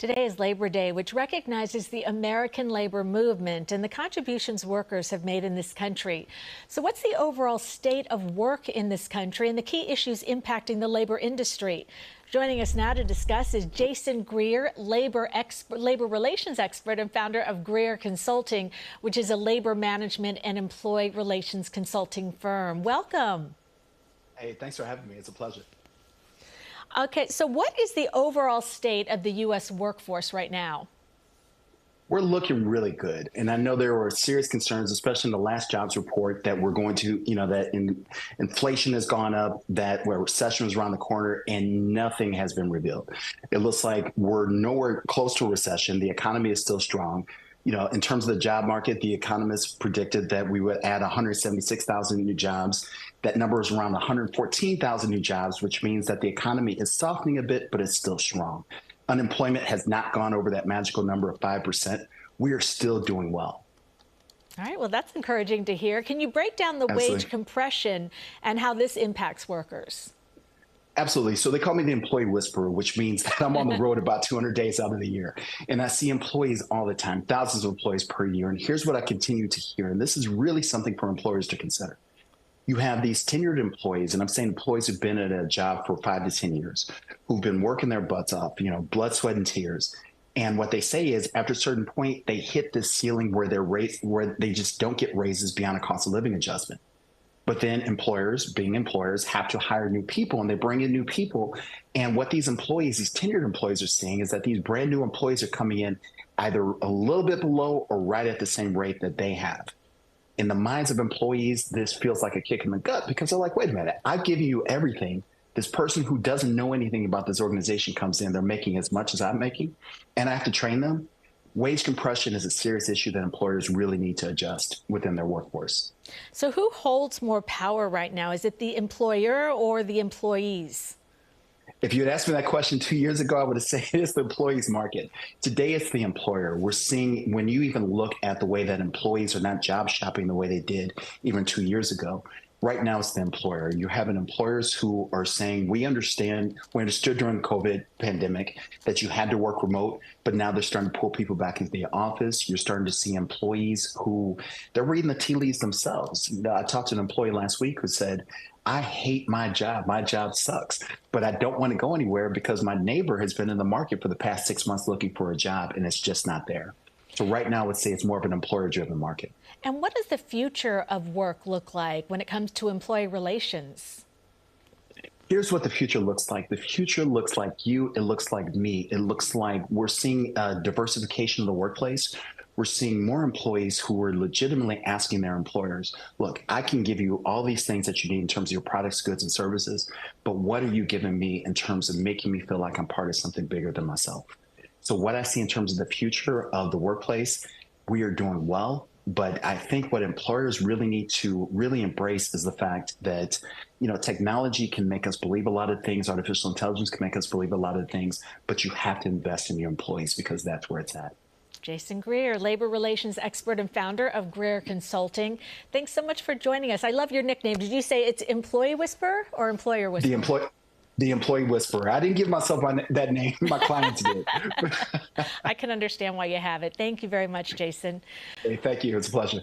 Today is Labor Day, which recognizes the American labor movement and the contributions workers have made in this country. So what's the overall state of work in this country and the key issues impacting the labor industry? Joining us now to discuss is Jason Greer, labor relations expert and founder of Greer Consulting, which is a labor management and employee relations consulting firm. Welcome. Hey, thanks for having me. It's a pleasure. Okay, so what is the overall state of the U.S. workforce right now? We're looking really good. And I know there were serious concerns, especially in the last jobs report, that we're going to, inflation has gone up, that where recession is around the corner, and nothing has been revealed. It looks like we're nowhere close to a recession. The economy is still strong. In terms of the job market, the economists predicted that we would add 176,000 new jobs. That number is around 114,000 new jobs, which means that the economy is softening a bit, but it's still strong. Unemployment has not gone over that magical number of 5%. We are still doing well. All right, well, that's encouraging to hear. Can you break down the Absolutely. wage compression and how this impacts workers? Absolutely. So they call me the employee whisperer, which means that I'm on the road about 200 days out of the year. And I see employees all the time, thousands of employees per year. And here's what I continue to hear. And this is really something for employers to consider. You have these tenured employees, and I'm saying employees who've been at a job for 5 to 10 years, who've been working their butts off, blood, sweat, and tears. And what they say is after a certain point, they hit this ceiling where where they just don't get raises beyond a cost of living adjustment. But then employers, being employers, have to hire new people, and they bring in new people. And what these employees, these tenured employees, are seeing is that these brand new employees are coming in either a little bit below or right at the same rate that they have. In the minds of employees, this feels like a kick in the gut because they're like, wait a minute, I've given you everything. This person who doesn't know anything about this organization comes in, they're making as much as I'm making, and I have to train them. Wage compression is a serious issue that employers really need to adjust within their workforce. So who holds more power right now? Is it the employer or the employees? If you had asked me that question 2 years ago, I would have said it's the employees market. Today, it's the employer. We're seeing, when you even look at the way that employees are not job shopping the way they did even 2 years ago, right now it's the employer. You have employers who are saying, we understood during the COVID pandemic that you had to work remote, but now they're starting to pull people back into the office. You're starting to see employees who, they're reading the tea leaves themselves. I talked to an employee last week who said, I hate my job. My job sucks, but I don't want to go anywhere because my neighbor has been in the market for the past 6 months looking for a job, and it's just not there. So right now, let's say it's more of an employer-driven market. And what does the future of work look like when it comes to employee relations? Here's what the future looks like. The future looks like you. It looks like me. It looks like we're seeing diversification of the workplace. We're seeing more employees who are legitimately asking their employers, look, I can give you all these things that you need in terms of your products, goods, and services, but what are you giving me in terms of making me feel like I'm part of something bigger than myself? So what I see in terms of the future of the workplace, we are doing well. But I think what employers really need to really embrace is the fact that, technology can make us believe a lot of things. Artificial intelligence can make us believe a lot of things, but you have to invest in your employees because that's where it's at. Jason Greer, labor relations expert and founder of Greer Consulting. Thanks so much for joining us. I love your nickname. Did you say it's employee whisperer or employer whisperer? The employee whisperer. I didn't give myself that name. My clients did. I can understand why you have it. Thank you very much, Jason. Hey, thank you. It's a pleasure.